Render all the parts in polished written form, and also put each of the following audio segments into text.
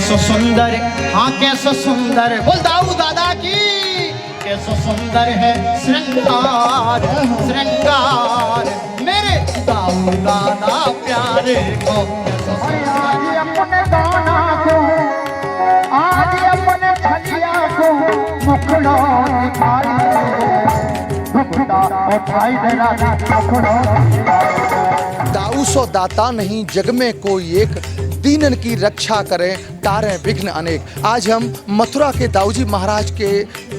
कैसो सुंदर, हाँ कैसो सुंदर, बोल दाऊ दादा की। कैसो सुंदर है श्रृंगार, श्रृंगार मेरे दाऊ दादा प्यारे को। आज अपने दाना को, आज अपने छलिया को मुखड़ो दिखाई मुखड़ा उठाई देना मुखड़ो। दाऊ सो दाता नहीं जग में कोई एक, दीनन की रक्षा करें टारें विघ्न अनेक। आज हम मथुरा के दाऊजी महाराज के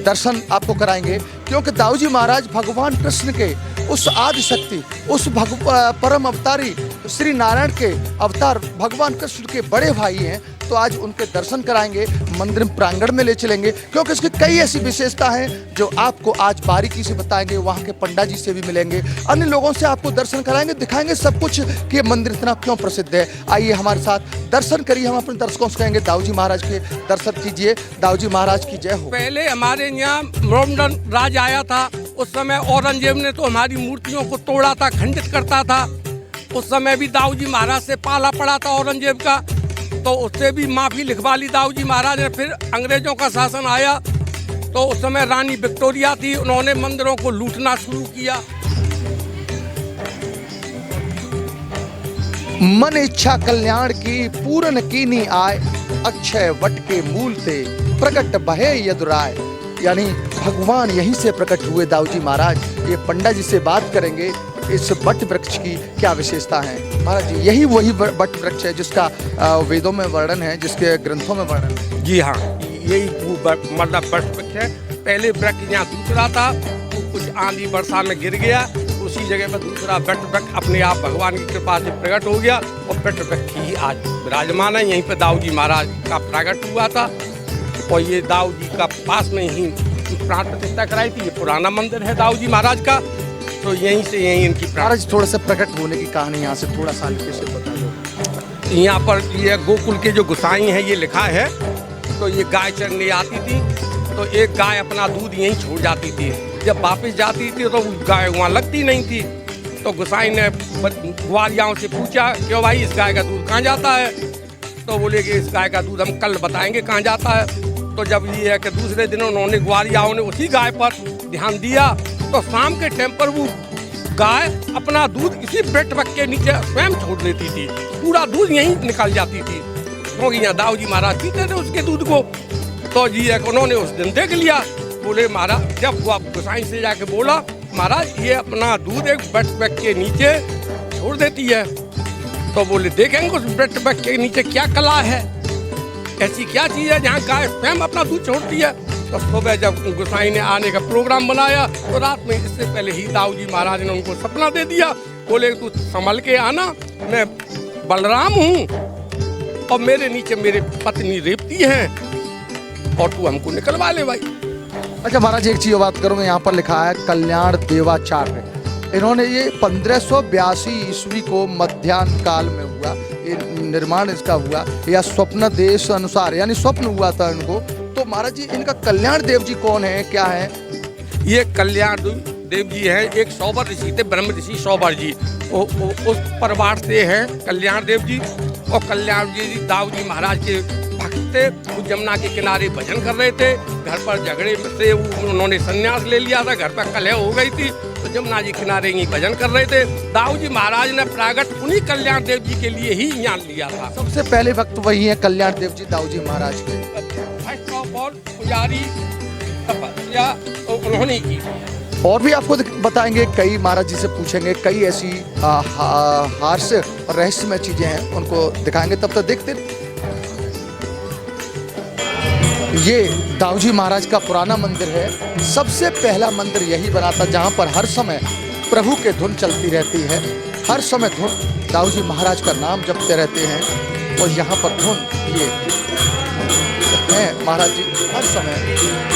दर्शन आपको कराएंगे, क्योंकि दाऊजी महाराज भगवान कृष्ण के उस आदि शक्ति, उस परम अवतारी श्री नारायण के अवतार भगवान कृष्ण के बड़े भाई हैं। तो आज उनके दर्शन कराएंगे, मंदिर प्रांगण में ले चलेंगे, क्योंकि इसकी कई ऐसी विशेषता हैं जो आपको आज बारीकी से बताएंगे। वहाँ के पंडा जी से भी मिलेंगे, अन्य लोगों से आपको दर्शन कराएंगे, दिखाएंगे सब कुछ कि ये मंदिर इतना क्यों प्रसिद्ध है। आइए हमारे साथ दर्शन करिए। हम अपने दर्शकों से कहेंगे दाऊजी महाराज के दर्शन कीजिए। दाऊजी महाराज की जय हो। पहले हमारे यहाँ मोहम्मदन राज आया था, उस समय औरंगजेब ने तो हमारी मूर्तियों को तोड़ा था, खंडित करता था। उस समय भी दाऊजी महाराज से पाला पड़ा था औरंगजेब का, तो उससे भी माफ़ी लिखवा ली दाऊजी महाराज ने। फिर अंग्रेजों का शासन आया तो उस समय रानी विक्टोरिया थी, उन्होंने मंदिरों को लूटना शुरू किया। मन इच्छा कल्याण की पूर्ण कीनी आय, अक्षय वट के मूल ते प्रकट बहे यदुराय। यानी भगवान यहीं से प्रकट हुए दाऊजी महाराज। ये पंडा जी से बात करेंगे इस वट वृक्ष की क्या विशेषता है। महाराज जी यही वही वट वृक्ष है जिसका वेदों में वर्णन है, जिसके ग्रंथों में वर्णन है। जी हाँ, यही वो मतलब वट वृक्ष है। पहले वृक्ष यहाँ दूसरा था, वो कुछ आंधी वर्षा में गिर गया, उसी जगह पर दूसरा वट वृक्ष अपने आप भगवान की कृपा से प्रकट हो गया और वट वृक्ष ही आज विराजमान है। यहीं पर दाऊजी महाराज का प्रकट हुआ था और ये दाऊजी का पास में ही प्राण प्रतिष्ठा कराई थी। ये पुराना मंदिर है दाऊजी महाराज का, तो यहीं से यहीं इनकी महाराज थोड़ा सा प्रकट होने की कहानी यहाँ से थोड़ा सा हल्के से बता दो। यहाँ पर ये गोकुल के जो गोसाई हैं ये लिखा है। तो ये गाय चरने आती थी तो एक गाय अपना दूध यहीं छोड़ जाती थी, जब वापस जाती थी तो गाय वहाँ लगती नहीं थी। तो गोसाई ने ग्वालियाओं से पूछा क्यों भाई इस गाय का दूध कहाँ जाता है, तो बोले कि इस गाय का दूध हम कल बताएंगे कहाँ जाता है। तो जब ये है कि दूसरे दिन उन्होंने ग्वालियाओं ने उसी गाय पर ध्यान दिया तो शाम के टाइम पर वो गाय अपना दूध इसी वट वृक्ष के नीचे स्वयं छोड़ देती थी, पूरा दूध यहीं निकल जाती थी, क्योंकि यहाँ दाऊजी महाराज पीते थे उसके दूध को। तो जी है उन्होंने उस दिन देख लिया, बोले महाराज, जब वो गोसाई से जाके बोला महाराज ये अपना दूध एक वट वृक्ष के नीचे छोड़ देती है, तो बोले देखेंगे उस वट वृक्ष के नीचे क्या कला है, ऐसी क्या चीज़ है जहाँ गाय स्वयं अपना दूध छोड़ती है। तो सुबह जब गोसाई ने आने का प्रोग्राम बनाया तो रात में इससे पहले ही दाऊजी महाराज ने उनको सपना दे दिया, बोले तू संभल के आना, मैं बलराम हूँ और मेरे नीचे मेरे पत्नी रेवती हैं और तू हमको निकलवा ले भाई। अच्छा महाराज एक चीज बात करूँगा, यहाँ पर लिखा है कल्याण देवाचार्य, इन्होंने ये 1582 ईस्वी को मध्याह्न काल में हुआ ये निर्माण इसका हुआ, या स्वप्न देश अनुसार यानी स्वप्न हुआ था इनको। तो महाराज जी इनका कल्याण देव जी कौन है, क्या है? ये कल्याण देव जी हैं, एक सौबर ऋषि थे, ब्रह्म ऋषि सौबर जी, उस परिवार से हैं कल्याण देव जी। और कल्याण जी दाऊजी महाराज के भक्त थे, वो जमुना के किनारे भजन कर रहे थे, घर पर झगड़े से उन्होंने संन्यास ले लिया था, घर पर कलह हो गई थी, तो जमुना जी किनारे ही भजन कर रहे थे। दाऊजी महाराज ने प्रागट उन्हीं कल्याण देव जी के लिए ही यहाँ लिया था। सबसे पहले वक्त वही है कल्याण देव जी दाऊजी महाराज के। और पुजारी तपस्या उन्होंने की। और भी आपको बताएंगे, कई महाराज जी से पूछेंगे, कई ऐसी हास्य और रहस्यमय चीजें हैं उनको दिखाएंगे, तब तक देखते। ये दाऊजी महाराज का पुराना मंदिर है, सबसे पहला मंदिर यही बना था जहाँ पर हर समय प्रभु के धुन चलती रहती है, हर समय धुन दाऊजी महाराज का नाम जपते रहते हैं। और यहाँ पर धुन ये है महाराज जी हर समय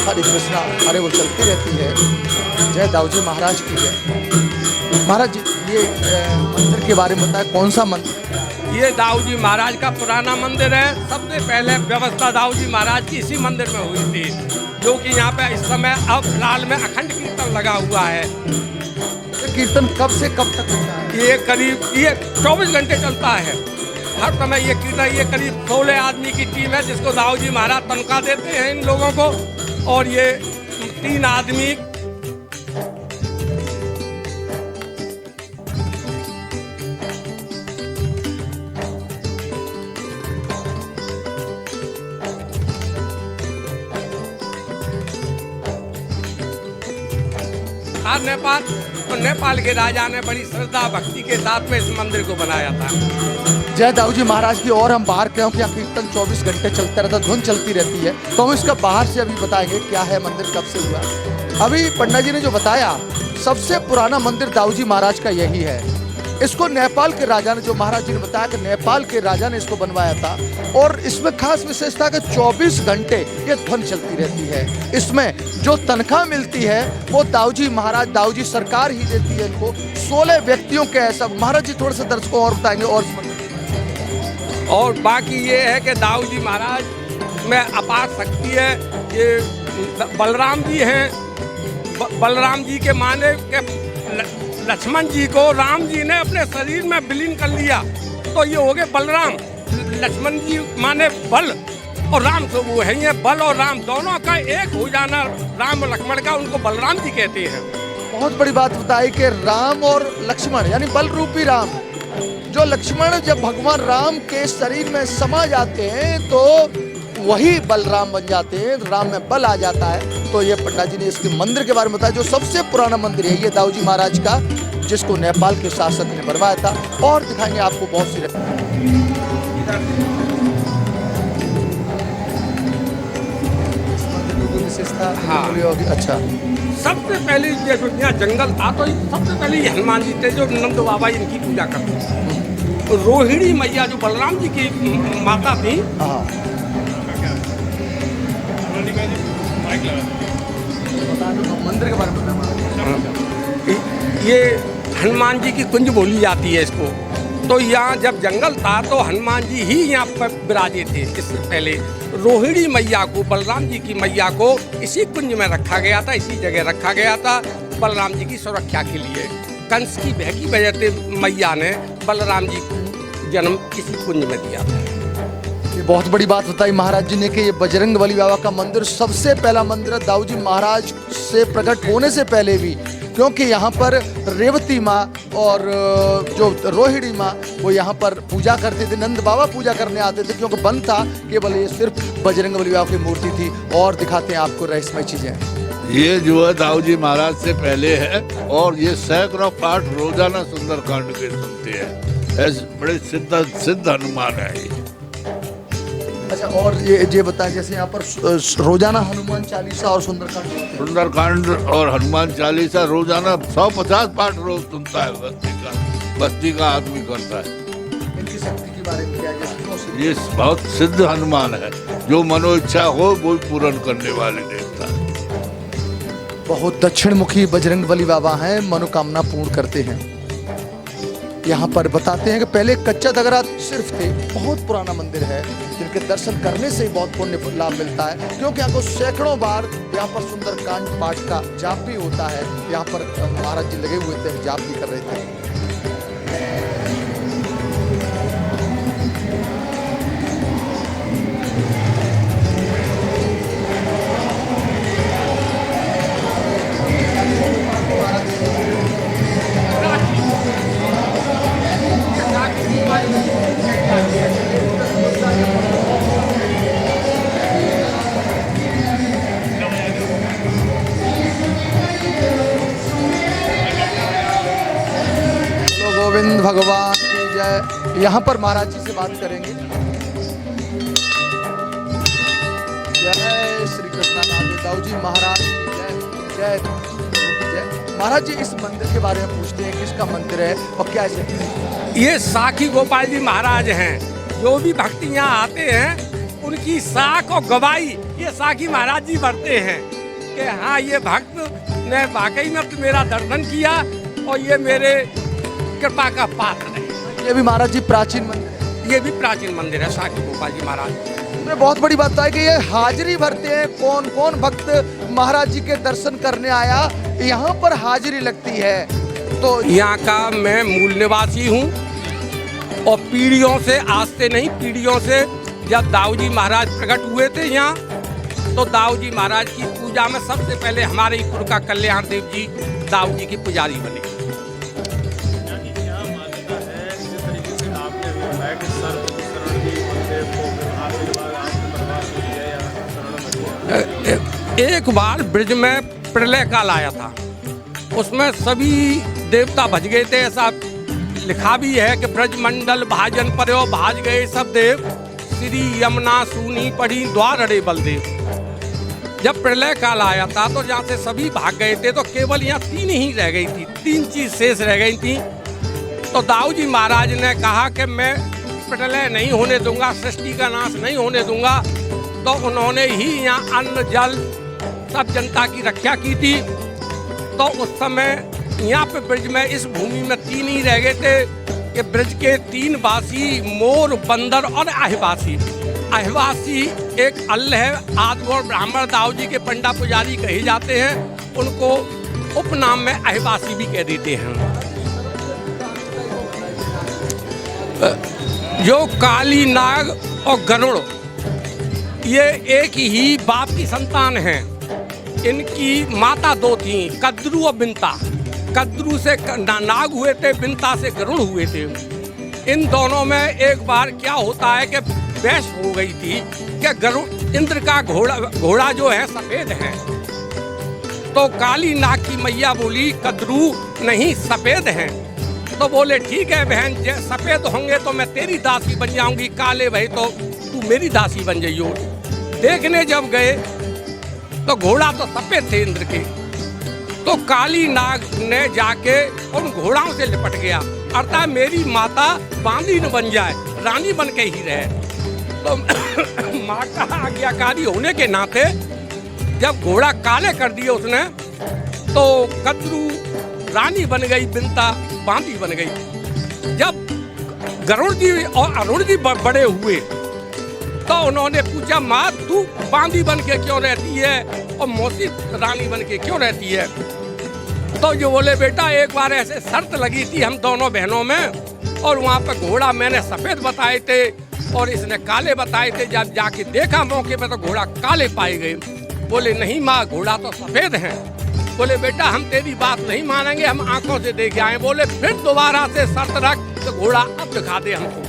हरे कृष्णा हरे वो चलती रहती है। जय दाऊजी महाराज की जय। महाराज जी ये मंदिर के बारे में बताएं, कौन सा मंदिर? ये दाऊजी महाराज का पुराना मंदिर है। सबसे पहले व्यवस्था दाऊजी महाराज की इसी मंदिर में हुई थी, जो कि यहाँ पे इस समय अब फिलहाल में अखंड कीर्तन लगा हुआ है। कीर्तन कब से कब तक होता है? ये करीब 24 घंटे चलता है। हर समय ये कीर्तन, ये करीब 16 आदमी की टीम है जिसको दाऊ जी महाराज तनख्वाह देते हैं इन लोगों को। और ये 3 आदमी नेपाल, तो नेपाल के राजा ने बड़ी श्रद्धा भक्ति के साथ में इस मंदिर को बनाया था। जय दाऊ जी महाराज की। और हम बाहर क्योंकि यहाँ कीर्तन 24 घंटे चलता रहता, धुन चलती रहती है, तो हम इसका बाहर से अभी बताएंगे क्या है मंदिर, कब से हुआ। अभी पंडा जी ने जो बताया, सबसे पुराना मंदिर दाऊ जी महाराज का यही है। इसको नेपाल के राजा ने, जो महाराज जी ने बताया कि नेपाल के राजा ने इसको बनवाया था। और इसमें खास विशेषता कि 24 घंटे ये ध्वनि चलती रहती है। इसमें जो तनख्वाह मिलती है वो दाऊ जी महाराज, दाऊ जी सरकार ही देती है इनको। 16 व्यक्तियों के ऐसा। महाराज जी थोड़े से दर्शकों और बताएंगे। और बाकी ये है कि दाऊ जी महाराज में अपार शक्ति है। ये बलराम जी हैं, बलराम जी के माने के लक्ष्मण जी को राम जी ने अपने शरीर में विलीन कर लिया, तो ये हो गए बलराम। लक्ष्मण जी माने बल और राम, तो वो है ये बल और राम दोनों का एक हो जाना, राम और लक्ष्मण का, उनको बलराम जी कहते हैं। बहुत बड़ी बात बताई कि राम और लक्ष्मण यानी बल रूपी राम, जो लक्ष्मण जब भगवान राम के शरीर में समा जाते हैं तो वही बलराम बन जाते हैं, राम में बल आ जाता है। तो ये पंडा जी ने इसके मंदिर के बारे में बताया, जो सबसे पुराना मंदिर है ये दाऊ जी महाराज का, जिसको नेपाल के शासक ने बनवाया था। और दिखाएंगे आपको बहुत सी विशेषता। हाँ। अच्छा, सबसे पहले यहाँ जंगल था, तो सबसे पहले ये हनुमान जी थे जो नंद बाबा इनकी पूजा करते थे। तो रोहिणी मैया जो बलराम जी की माता थी, मंदिर के बारे में ये हनुमान जी की कुंज बोली जाती है इसको। तो यहाँ जब जंगल था तो हनुमान जी ही यहाँ पर विराजे थे। इससे पहले रोहिणी मैया को, बलराम जी की मैया को इसी कुंज में रखा गया था, इसी जगह रखा गया था बलराम जी की सुरक्षा के लिए। कंस की भय की वजह से मैया ने बलराम जी को जन्म इसी कुंज में दिया था। ये बहुत बड़ी बात बताई महाराज जी ने कि ये बजरंगबली बाबा का मंदिर सबसे पहला मंदिर है दाऊ जी महाराज से प्रकट होने से पहले भी, क्योंकि यहाँ पर रेवती माँ और जो रोहिणी माँ वो यहाँ पर पूजा करते थे। नंद बाबा पूजा करने आते थे, क्योंकि बंद था केवल ये सिर्फ बजरंगबली बाबा की मूर्ति थी। और दिखाते हैं आपको रहस्यमय चीजें। ये जो है दाऊ जी महाराज से पहले है, और ये सैकड़ों पाठ रोजाना सुंदरकांड के सुनते हैं। ऐसे बड़े सिद्ध हनुमान है ये। अच्छा, और ये बताएं जैसे यहाँ पर रोजाना हनुमान चालीसा और सुंदरकांड और हनुमान चालीसा रोजाना 150 पाठ रोज सुनता है बस्ती का आदमी करता है। इनकी शक्ति के बारे में क्या है? ये बहुत सिद्ध हनुमान है, जो मनो इच्छा हो वो पूर्ण करने वाले देवता। बहुत दक्षिण मुखी बजरंगबली बाबा हैं, मनोकामना पूर्ण करते हैं। यहाँ पर बताते हैं कि पहले कच्चा दगरा सिर्फ थे। बहुत पुराना मंदिर है, जिनके दर्शन करने से ही बहुत पुण्य लाभ मिलता है, क्योंकि आपको सैकड़ों बार यहाँ पर सुंदरकांड पाठ का जाप भी होता है। यहाँ पर महाराज जी लगे हुए थे, जाप भी कर रहे थे। गोविंद भगवान की जय। यहाँ पर महाराज जी से बात करेंगे। जय श्री कृष्ण दाऊ जी महाराज की जय। जय जय। महाराज जी इस मंदिर के बारे में पूछते हैं, किसका मंदिर है और क्या है? ये साखी गोपाल जी महाराज हैं। जो भी भक्त यहाँ आते हैं उनकी साख और गवाही ये साखी महाराज जी भरते हैं कि हाँ ये भक्त ने वाकई में मेरा दर्शन किया और ये मेरे कृपा का पात्र है। ये भी महाराज जी प्राचीन मंदिर है। ये भी प्राचीन मंदिर है साखी गोपाल जी महाराज। इसमें बहुत बड़ी बात है कि ये हाजिरी भरते हैं। कौन कौन भक्त महाराज जी के दर्शन करने आया, यहाँ पर हाजिरी लगती है। तो यहाँ का मैं मूल निवासी हूँ और पीढ़ियों से, आज से नहीं पीढ़ियों से, जब दाऊ जी महाराज प्रकट हुए थे यहाँ, तो दाऊ जी महाराज की पूजा में सबसे पहले हमारे ईपुर का कल्याण देव जी दाऊ जी की पुजारी बने। एक बार ब्रज में प्रलय काल आया था, उसमें सभी देवता भज गए थे। ऐसा लिखा भी है कि ब्रज मंडल भाजन पर्यो भाज गए सब देव, श्री यमुना सूनी पढ़ी द्वार अड़े बलदेव। जब प्रलय काल आया था तो जहाँ से सभी भाग गए थे तो केवल यहाँ 3 ही रह गई थी, 3 चीज शेष रह गई थी। तो दाऊ जी महाराज ने कहा कि मैं प्रलय नहीं होने दूंगा, सृष्टि का नाश नहीं होने दूंगा। तो उन्होंने ही यहाँ अन्न जल सब जनता की रक्षा की थी। तो उस समय यहाँ पे ब्रज में इस भूमि में 3 ही रह गए थे कि ब्रज के 3 वासी मोर, बंदर और अहिवासी। अहिवासी एक अल्ल है, आदिगौर ब्राह्मण दाऊ जी के पंडा पुजारी कहे जाते हैं, उनको उपनाम में अहिवासी भी कह देते हैं। जो काली नाग और गरुड़ ये एक ही बाप की संतान हैं। इनकी माता 2 थी, कद्रू और बिंता। कद्रू से नाग हुए थे, बिंता से गरुड़ हुए थे। इन दोनों में एक बार क्या होता है कि बहस हो गई थी कि गरुड़, इंद्र का घोड़ा जो है सफेद है। तो काली नाग की मैया बोली कद्रू नहीं सफेद हैं। तो बोले ठीक है बहन, सफेद होंगे तो मैं तेरी दासी बन जाऊंगी, काले भाई तो तू मेरी दासी बन जाइयो। देखने जब गए तो घोड़ा तो सफेद थे इंद्र के। तो काली नाग ने जाके उन घोड़ाओं से लिपट गया, अर्थात मेरी माता बांदी न बन जाए, रानी बन के ही रहे। तो माँ का आज्ञाकारी होने के नाते जब घोड़ा काले कर दिए उसने, तो कद्रू रानी बन गई, बिंता बांदी बन गई। जब गरुड़ जी और अरुण जी बड़े हुए तो उन्होंने पूछा माँ तू बांदी बन के क्यों रहती है और मौसी रानी बन के क्यों रहती है? तो जो बोले बेटा एक बार ऐसे शर्त लगी थी हम दोनों बहनों में, और वहाँ पे घोड़ा मैंने सफेद बताए थे और इसने काले बताए थे। जब जाके देखा मौके पे तो घोड़ा काले पाए गए। बोले नहीं माँ घोड़ा तो सफेद है। बोले बेटा हम तेरी बात नहीं मानेंगे, हम आंखों से देख आए। बोले फिर दोबारा से शर्त रख तो घोड़ा अब दिखा दे हमको।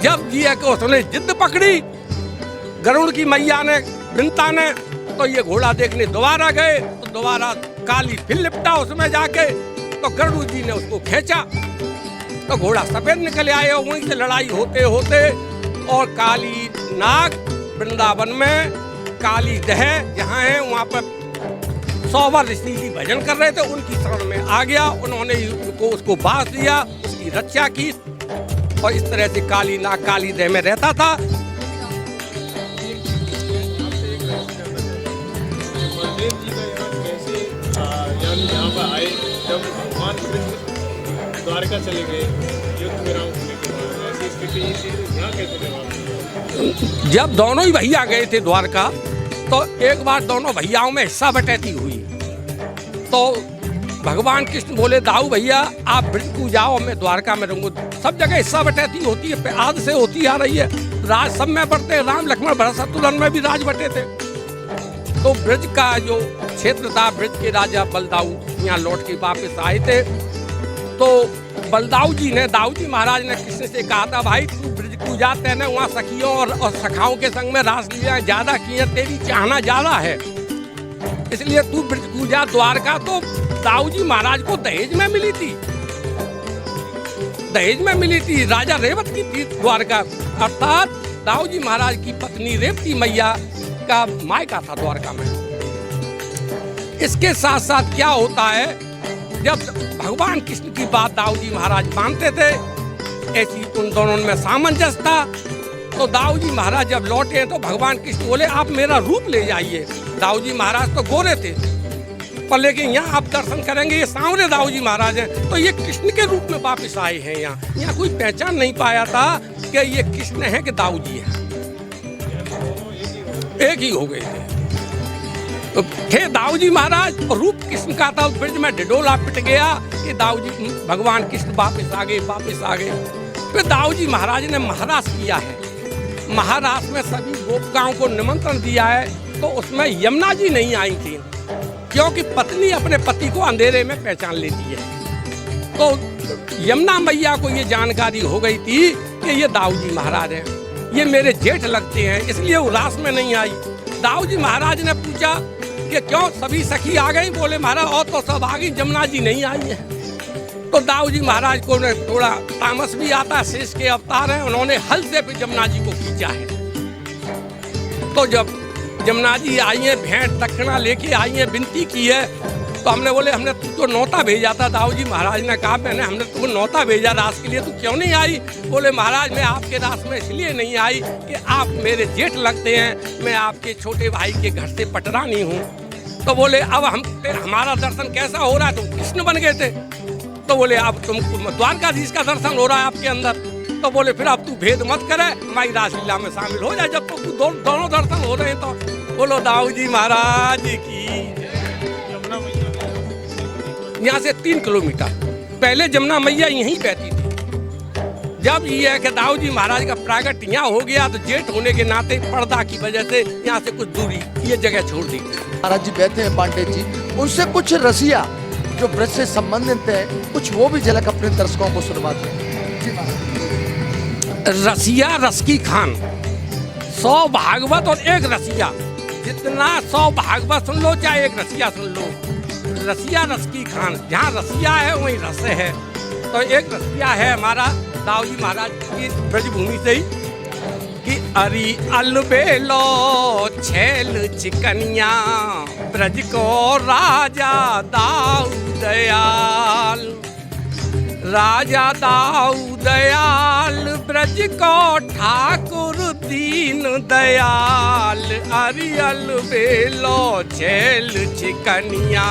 जब जी को उसने जिद पकड़ी गरुड़ की मैया ने, बिंता ने, तो ये घोड़ा देखने दोबारा गए तो दोबारा काली फिर लिपटा उसमें जाके। तो गरुड़ जी ने उसको खींचा तो घोड़ा सफेद निकल आए। और वहीं से लड़ाई होते होते और काली नाग वृंदावन में काली दह जहाँ है वहाँ पर 100 बार ऋषि जी भजन कर रहे थे, उनकी शरण में आ गया। उन्होंने उसको बांस दिया, उसकी रक्षा की और इस तरह से काली नाग काली दह में रहता था। यहाँ पर आए जब भगवान द्वारका चले गए युद्ध विराम होने के बाद, ऐसी स्थिति यहाँ कैसे? जब दोनों ही भैया गए थे द्वारका तो एक बार दोनों भैयाओं में हिस्सा बटैती हुई। तो भगवान कृष्ण बोले दाऊ भैया आप ब्रज को जाओ, मैं द्वारका में रहूंगा। सब जगह हिस्सा बटैती होती है, आज से होती आ रही है। राज सब में बढ़ते, राम लक्ष्मण भरत शत्रुघ्न में भी राज बटे थे। तो ब्रज का जो क्षेत्र था, ब्रज के राजा बलदाऊ यहाँ लौट के वापस आए थे। तो बलदाऊ जी ने, दाऊ जी महाराज ने कृष्ण से कहा था भाई तू ब्रज को जाते हैं, वहाँ सखियों और सखाओं के संग में रासलीला ज्यादा की है, तेरी चाहना ज्यादा है, इसलिए तू ब्रज को जा द्वारका। तो दाऊ जी महाराज को दहेज में मिली थी, दहेज में मिली थी, राजा रेवत की थी द्वारका। अर्थात दाऊ जी महाराज की पत्नी रेवती मैया का मायका था द्वारका में। इसके साथ साथ क्या होता है, जब भगवान कृष्ण की बात दाऊ जी महाराज मानते थे, ऐसी उन दोनों में सामंजस्य था। तो दाऊ जी महाराज जब लौटे तो भगवान कृष्ण बोले आप मेरा रूप ले जाइए। दाऊ जी महाराज तो गोरे थे, पर लेकिन यहाँ आप दर्शन करेंगे ये सांवरे दाऊ जी महाराज हैं। तो ये कृष्ण के रूप में वापिस आए हैं। यहाँ कोई पहचान नहीं पाया था कि ये कृष्ण है कि दाऊ जी है, एक ही हो गए थे। तो थे दाऊ जी महाराज और रूप कृष्ण का था। ब्रज में ढिढोला पिट गया कि दाऊ जी भगवान कृष्ण वापस आ गए। फिर दाऊ जी महाराज ने महाराज किया है। महाराज में सभी गोपिकाओं को निमंत्रण दिया है, तो उसमें यमुना जी नहीं आई थी, क्योंकि पत्नी अपने पति को अंधेरे में पहचान लेती है। तो यमुना मैया को ये जानकारी हो गई थी कि ये दाऊ जी महाराज हैं, ये मेरे जेठ लगते हैं, इसलिए वो रास में नहीं आई। दाऊ जी महाराज ने पूछा कि क्यों सभी सखी आ गई? बोले महाराज और तो सब आ गई, यमुना जी नहीं आई है। तो दाऊ जी महाराज को थोड़ा तामस भी आता, शेष के अवतार हैं, उन्होंने हल से फिर यमुना जी को खींचा है। तो जब यमुना जी आई है, भेंट दक्षिणा लेके आई है, विनती की है, तो हमने बोले हमने तुझको नौता भेजा था। दाऊ जी महाराज ने कहा हमने तुमको नौता भेजा रास के लिए, तू क्यों नहीं आई? बोले महाराज मैं आपके रास में इसलिए नहीं आई कि आप मेरे जेठ लगते हैं, मैं आपके छोटे भाई के घर से पटरानी हूँ। तो बोले अब हमारा दर्शन कैसा हो रहा है? तुम कृष्ण बन गए थे। तो बोले अब तुम द्वारकाधीश का दर्शन हो रहा है आपके अंदर। तो बोले फिर अब तू भेद मत करे, हमारी रासलीला में शामिल हो जाए, जब तक तो दोनों दर्शन हो रहे हैं। तो बोलो दाऊ जी महाराज की। यहाँ से 3 किलोमीटर पहले यमुना मैया यहीं बहती थी। जब ये है कि दाऊ जी महाराज का प्रागट यहाँ हो गया, तो जेठ होने के नाते पर्दा की वजह से यहाँ से कुछ दूरी ये जगह छोड़ दी। महाराज जी बैठे हैं पांडे जी, उनसे कुछ रसिया जो ब्रज से संबंधित है, कुछ वो भी झलक अपने दर्शकों को सुनवाते हैं। रसिया रस की खान, 100 भागवत और 1 रसिया, जितना 100 भागवत सुन लो चाहे 1 रसिया सुन लो, रसिया रस की खान। जहाँ रसिया है वहीं रस है। तो 1 रसिया है हमारा दाऊ जी महाराज की ब्रजभूमि से ही कि अरी अलबेलो छेल चिकनिया ब्रज को राजा दाऊ दयाल। राजा दाऊ दयाल ब्रज को ठाकुर दीन दयाल। अरी अलबेलो छेल चिकनिया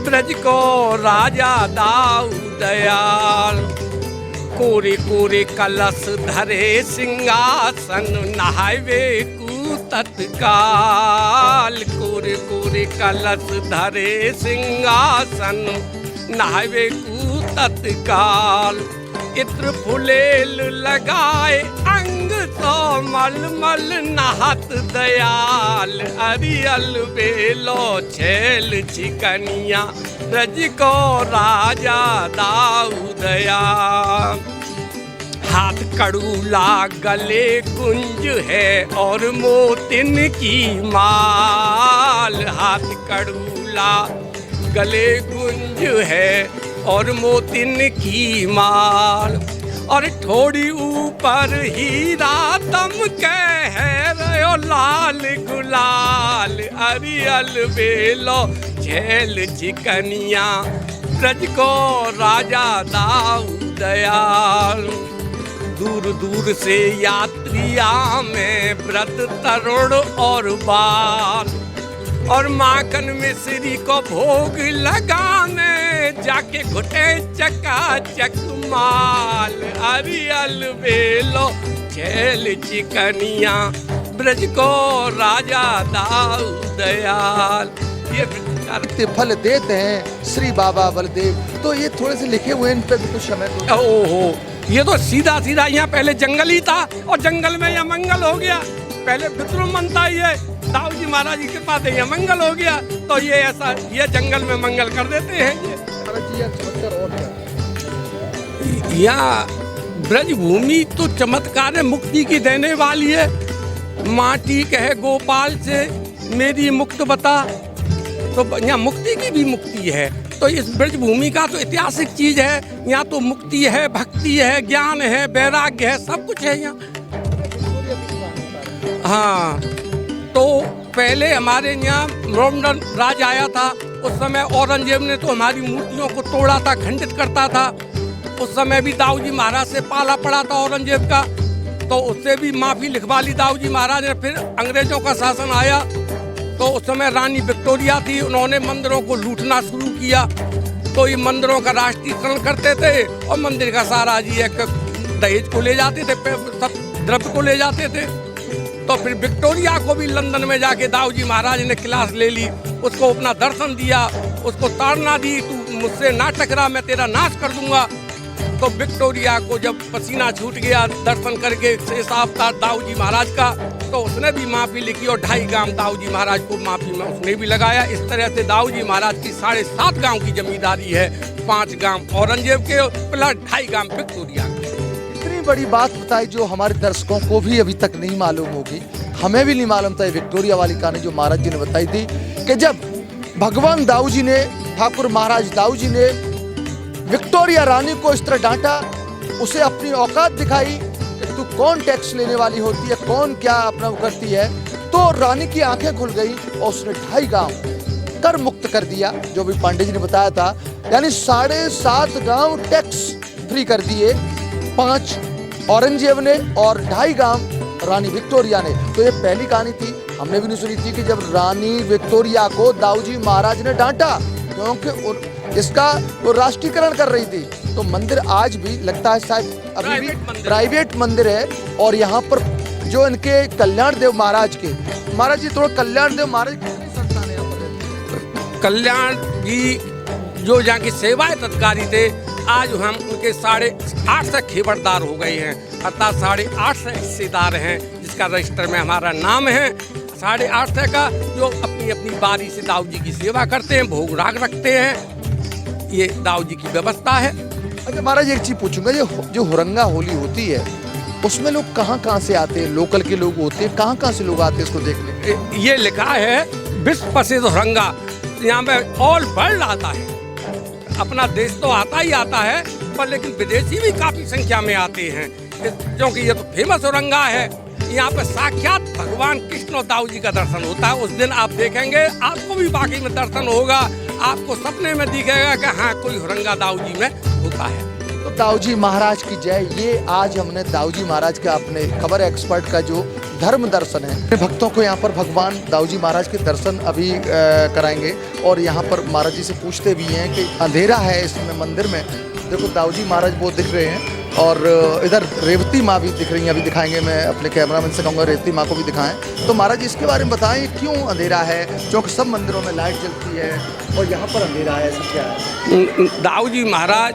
ब्रज को राजा दाऊ दयाल। कोरे कोरे कलश धरे सिंहासन नहावे कू तत्काल। कोरे कोरे कलश धरे सिंहासन नहावे कू तत्काल। इत्र फुलेल लगाए अंग तो मलमल नहात दयाल। अरियल बेलो छेल चिकनिया ब्रज को राजा दाऊ दयाल। हाथ कड़ूला गले कुंज है और मोतिन की माल। हाथ कड़ूला गले कुंज है और मोतिन की माल। और थोड़ी ऊपर हीरा दम कह रहे लाल गुलाल। अरियल बेलो झेल चिकनिया ब्रज को राजा दाऊ दयाल। दूर दूर से यात्रिया में व्रत तरुण और बाल। और माखन मिश्री को भोग लगाने जाके घुटे चकाचक माल। अरियल बेलो झेल चिकनिया ब्रज को राजा दाऊ दयाल। ये फल देते हैं श्री बाबा बलदेव। तो ये थोड़े से लिखे हुए, इन पे भी कुछ समय तो ओहो, ये तो सीधा सीधा यहाँ पहले जंगल ही था और जंगल में यहाँ मंगल हो गया। पहले विद्रुम बनता ही है, दाऊ जी महाराज जी के पास ये मंगल हो गया, तो ये ऐसा ये जंगल में मंगल कर देते हैं। यहाँ ब्रज भूमि तो चमत्कार है, मुक्ति की देने वाली है। माटी कहे गोपाल से मेरी मुक्त बता, तो यहाँ मुक्ति की भी मुक्ति है। तो इस ब्रज भूमि का तो ऐतिहासिक चीज है। यहाँ तो मुक्ति है, भक्ति है, ज्ञान है, वैराग्य है, सब कुछ है यहाँ। हाँ, तो पहले हमारे यहाँ रोमन राज आया था, उस समय औरंगजेब ने तो हमारी मूर्तियों को तोड़ा था, खंडित करता था। उस समय भी दाऊ जी महाराज से पाला पड़ा था औरंगजेब का, तो उससे भी माफ़ी लिखवा ली दाऊ जी महाराज ने। फिर अंग्रेजों का शासन आया, तो उस समय रानी विक्टोरिया थी, उन्होंने मंदिरों को लूटना शुरू किया। तो ये मंदिरों का राष्ट्रीयकरण करते थे और मंदिर का सारा जी एक दहेज को ले जाते थे, सब द्रव्य को ले जाते थे। तो फिर विक्टोरिया को भी लंदन में जाके दाऊ जी महाराज ने क्लास ले ली, उसको अपना दर्शन दिया, उसको ताड़ना दी, तू मुझसे ना टकरा, मैं तेरा नाश कर दूंगा। तो विक्टोरिया को जब पसीना छूट गया दर्शन करके 6 दाऊ जी महाराज का, तो उसने भी माफ़ी लिखी और 2.5 गांव दाऊ जी महाराज को माफ़ी में उसने भी लगाया। इस तरह से दाऊ जी महाराज की 7.5 गांव की जमींदारी है, 5 गांव औरंगजेब के प्लस 2.5 गांव विक्टोरिया के। इतनी बड़ी बात बताई जो हमारे दर्शकों को भी अभी तक नहीं मालूम होगी, हमें भी नहीं मालूम था। विक्टोरिया वाली कहानी जो महाराज जी ने बताई थी कि जब भगवान दाऊ जी ने, ठाकुर महाराज दाऊ जी ने विक्टोरिया रानी को इस तरह डांटा, उसे अपनी औकात दिखाई कि तू कौन टैक्स लेने वाली होती है, कौन क्या अपना करती है, तो रानी की आंखें खुल गई और उसने 2.5 गांव कर मुक्त कर दिया, जो भी पांडे जी ने बताया था। यानी 7.5 गांव टैक्स फ्री कर दिए, 5 औरंगजेब ने और 2.5 गांव रानी विक्टोरिया ने। तो ये पहली कहानी थी, हमने भी नहीं सुनी थी कि जब रानी विक्टोरिया को दाऊ जी महाराज ने डांटा, क्योंकि इसका वो राष्ट्रीयकरण कर रही थी। तो मंदिर आज भी लगता है शायद अभी भी प्राइवेट मंदिर है। और यहाँ पर जो इनके कल्याण देव महाराज के, महाराज जी थोड़ा कल्याण देव महाराज कितनी संतान है यहाँ पर? कल्याण जी जो यहाँ की सेवाएं तत्कारी थे, आज हम उनके 8.5 खिबरदार हो गए हैं, अर्थात 8.5 हिस्सेदार हैं, जिसका रजिस्टर में हमारा नाम है। 8.5 का जो अपनी अपनी बारी से दाऊ जी की सेवा करते हैं, भोग राग रखते हैं, ये दाऊ जी की व्यवस्था है। अच्छा महाराज एक चीज पूछूंगा, ये जो हुरंगा होली होती है उसमें लोग कहाँ से आते हैं? लोकल के लोग होते हैं, कहाँ से लोग आते हैं इसको देखने? ये लिखा है विश्व प्रसिद्ध हुरंगा, यहाँ पे ऑल वर्ल्ड आता है। अपना देश तो आता ही आता है, पर लेकिन विदेशी भी काफी संख्या में आते हैं, क्योंकि ये तो फेमस हुरंगा है। यहाँ पे साक्षात भगवान कृष्ण और दाऊ जी का दर्शन होता है। उस दिन आप देखेंगे, आपको भी बाकी में दर्शन होगा, आपको सपने में दिखेगा कि हाँ कोई हुरंगा दाऊ जी में होता है। तो दाऊ जी महाराज की जय। ये आज हमने दाऊ जी महाराज का अपने खबर एक्सपर्ट का जो धर्म दर्शन है, भक्तों को यहाँ पर भगवान दाऊ जी महाराज के दर्शन अभी कराएंगे। और यहाँ पर महाराज जी से पूछते भी हैं कि अंधेरा है इसमें मंदिर में, देखो दाऊ जी महाराज वो दिख रहे हैं और इधर रेवती माँ भी दिख रही हैं, अभी दिखाएंगे। मैं अपने कैमरामैन से कहूँगा रेवती माँ को भी दिखाएं। तो महाराज जी इसके बारे में बताएं, क्यों अंधेरा है? क्योंकि सब मंदिरों में लाइट जलती है और यहाँ पर अंधेरा है, ऐसा क्या है? दाऊ जी महाराज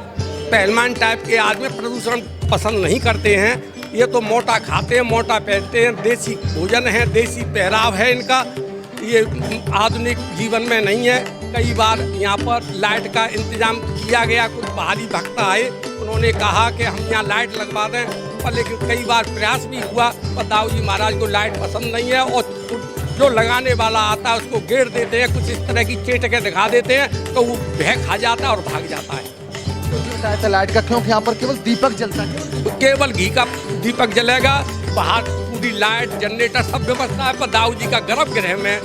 पहलवान टाइप के आदमी प्रदूषण पसंद नहीं करते हैं। ये तो मोटा खाते हैं, मोटा पहनते हैं, देसी भोजन है, देसी पहराव है इनका, ये आधुनिक जीवन में नहीं है। कई बार यहाँ पर लाइट का इंतजाम किया गया, कुछ बाहरी भक्त आए, उन्होंने कहा कि हम यहाँ लाइट लगवा दें, पर लेकिन कई बार प्रयास भी हुआ, पर दाऊ जी महाराज को लाइट पसंद नहीं है। और जो लगाने वाला आता है उसको घेर देते हैं, कुछ इस तरह की चेटके दिखा देते हैं, तो वो भय खा जाता है और भाग जाता है। तो लाइट का क्योंकि यहाँ पर केवल दीपक जलता है, तो केवल घी का दीपक जलेगा, बाहर पूरी लाइट जनरेटर सब व्यवस्था है, पर दाऊ जी का गर्भगृह में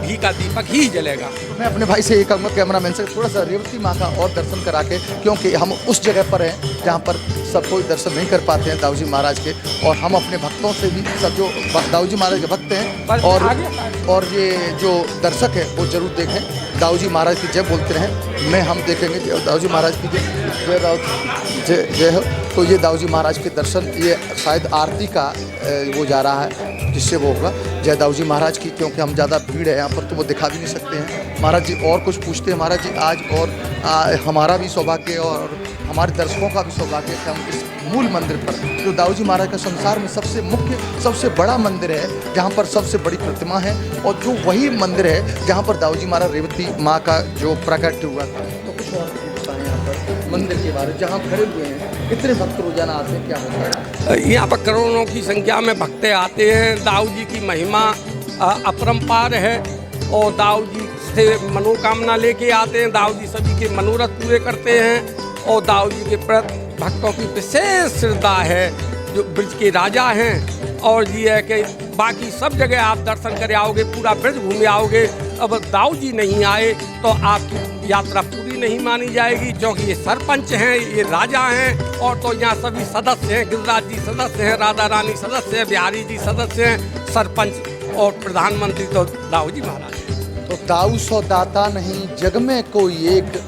घी का दीपक ही जलेगा। मैं अपने भाई से ये कहूँगा कैमरामैन से थोड़ा सा रेवती माँ का और दर्शन करा के, क्योंकि हम उस जगह पर हैं जहाँ पर सब कोई दर्शन नहीं कर पाते हैं दाऊ जी महाराज के। और हम अपने भक्तों से भी, सब जो दाऊ जी महाराज के भक्त हैं और ये जो दर्शक है वो जरूर देखें, दाऊ जी महाराज की जय बोलते रहें। मैं हम देखेंगे दाऊ जी महाराज की जय हो। तो ये दाऊ जी महाराज के दर्शन, ये शायद आरती का वो जा रहा है जिससे वो होगा। जय दाऊ जी महाराज की, क्योंकि हम ज़्यादा भीड़ है यहाँ पर तो वो दिखा भी नहीं सकते हैं। महाराज जी और कुछ पूछते हैं महाराज जी आज, और हमारा भी सौभाग्य और हमारे दर्शकों का भी सौभाग्य कि हम इस मूल मंदिर पर, जो दाऊ जी महाराज का संसार में सबसे मुख्य, सबसे बड़ा मंदिर है, जहाँ पर सबसे बड़ी प्रतिमा है, और जो वही मंदिर है जहाँ पर दाऊ जी महाराज रेवती माँ का जो प्रकट हुआ था। तो कुछ और बताएं यहाँ पर मंदिर के बारे में, जहाँ खड़े हुए हैं, कितने भक्त रोजाना आते हैं, क्या होता है? यहाँ पर करोड़ों की संख्या में भक्त आते हैं। दाऊ जी की महिमा अपरंपार है, और दाऊ जी से मनोकामना लेके आते हैं। दाऊ जी सभी के मनोरथ पूरे करते हैं, और दाऊ जी के प्रति भक्तों की विशेष श्रद्धा है, जो ब्रज के राजा हैं। और ये है कि बाकी सब जगह आप दर्शन कर आओगे, पूरा ब्रज घूम आओगे, अब दाऊ जी नहीं आए तो आपकी यात्रा पूरी नहीं मानी जाएगी, क्योंकि ये सरपंच हैं, ये राजा हैं, और तो यहाँ सभी सदस्य हैं। गिरिराज जी सदस्य हैं, राधा रानी सदस्य हैं, बिहारी जी सदस्य हैं, सरपंच और प्रधानमंत्री तो दाऊ जी महाराज हैं। तो दाऊ सो दाता नहीं जग में कोई एक,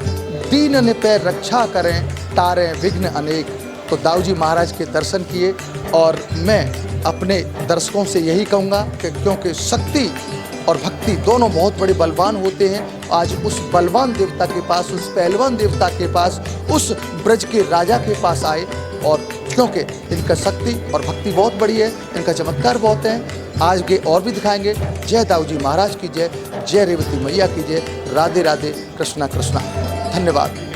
दीन ने पे रक्षा करें तारे विघ्न अनेक। तो दाऊ जी महाराज के दर्शन किए। और मैं अपने दर्शकों से यही कहूँगा कि क्योंकि शक्ति और भक्ति दोनों बहुत बड़े बलवान होते हैं, आज उस बलवान देवता के पास, उस पहलवान देवता के पास, उस ब्रज के राजा के पास आए। और क्योंकि इनका शक्ति और भक्ति बहुत बड़ी है, इनका चमत्कार बहुत है, आगे और भी दिखाएंगे। जय दाऊ जी महाराज की जय, जय रेवती मैया की जय, राधे राधे, कृष्णा कृष्णा, धन्यवाद।